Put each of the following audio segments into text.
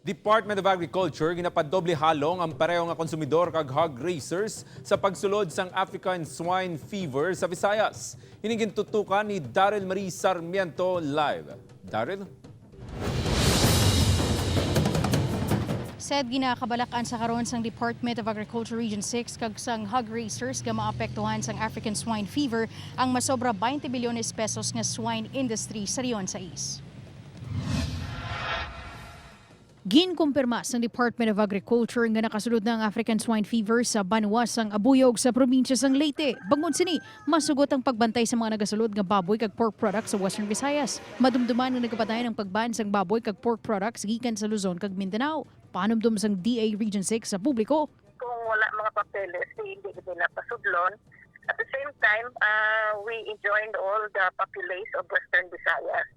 Department of Agriculture ginapadoble halong ang pareho nga konsumidor kag hog racers sa pagsulod sang African Swine Fever sa Visayas. Hinigin tutukan ni Daryl Marie Sarmiento live. Daryl? Said ginakabalakan sa karon sang Department of Agriculture Region 6 kag sang hog racers nga maapektuhan sang African Swine Fever ang masobra 20 bilyones pesos nga swine industry sa riyon sa is. Ginkumpirma sa Department of Agriculture nga nakasulod na ang African Swine Fever sa Banuas ang Abuyog sa probinsya sang Leyte. Bangod sini, masugot ang pagbantay sa mga nagasulod nga baboy kag pork products sa Western Visayas. Madumduman nga nagapatayan ang pagban sang baboy kag pork products gikan sa Luzon kag Mindanao. Panumdum sang DA Region 6 sa publiko. Kung wala mga papeles, hindi nila pasudlon. At the same time, we enjoined all the populace of Western Visayas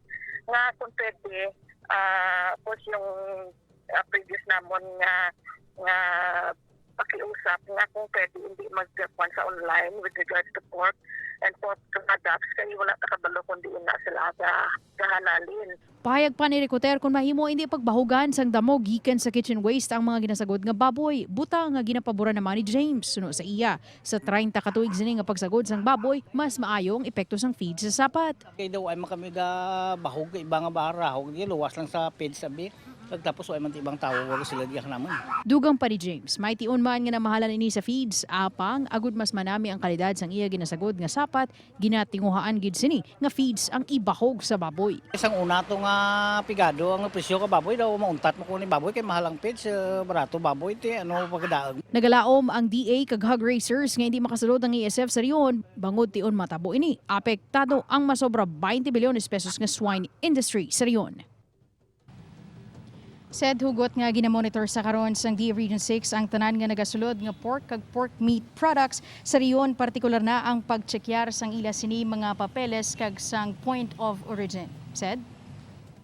nga kung pwede, course yung previous namon nga pakiusap nga kung pwede hindi magkuan sa online with regards to pork and pork products kaya wala nakabalo kundi na sila gahalalin. Pahayag pa ni Ricoter kung mahimo hindi pagbahugan sang damog gikan sa kitchen waste ang mga ginasagod nga baboy. Buta nga ginapabura naman ni James suno sa iya. Sa 30 katuig sini nga pagsagod sang baboy, mas maayo ang epekto sang feed sa sapat. Kay daw ay makami bahog iba nga barahog di luwas lang sa feed sabi. Tapos ay man ibang tao wala sila diyan naman. Dugang pa ni James, may tion man nga namahalan ini sa feeds, apang agud mas manami ang kalidad sang iya ginasagod nga sapat, ginatinguhaan gid sini nga feeds ang ibahog sa baboy. Isang una to nga pigado ang presyo ka baboy daw mauntat mo ko ni baboy kay mahalang feeds barato baboy ti ano pagdaog. Nagalaom ang DA kag hog racers nga hindi makasulod ang ASF sa riyon, bangod tion matabo ini. Apektado ang masobra 20 bilyones pesos nga swine industry sa riyon. Said Hugot nga ginamonitor sa karon sang DA Region 6 ang tanan nga nagasulod nga pork kag pork meat products sa riyon, partikular na ang pagtsekyar sang ila sini mga papeles kag sang point of origin. Said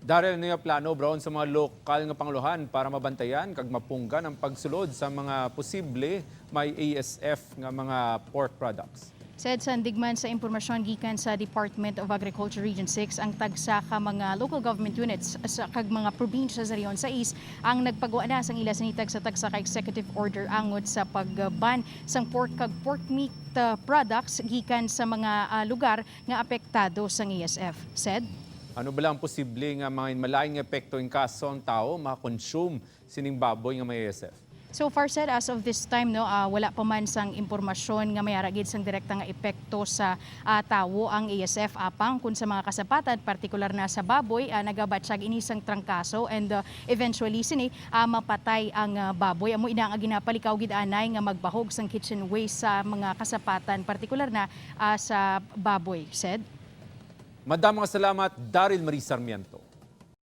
Daryl, niya plano brown sa mga lokal nga panguluhan para mabantayan kag mapunggan ang pagsulod sa mga posible may ASF nga mga pork products. Said sa digman sa impormasyon gikan sa Department of Agriculture Region 6 ang tagsa ka mga local government units sa kag mga probinsya sa riyon sa is ang nagpagawa na sang ila sinitag sa tagsa ka executive order angod sa pagban sang pork kag pork meat products gikan sa mga lugar nga apektado sang ASF. Said Ano ba lang posible nga mga malaking epekto in kaso ang tao makakonsume sining baboy nga may ASF? So far said, as of this time, wala pa man sang impormasyon nga may aragid sang direkta nga epekto sa tawo ang ASF apang kun sa mga kasapatan, partikular na sa baboy, nagabatsyag inisang trangkaso and eventually sini mapatay ang baboy. Amo ina nga ginapalikaw gid anay nga magbahog sang kitchen waste sa mga kasapatan, partikular na sa baboy, said. Madamang salamat, Daryl Marie Sarmiento.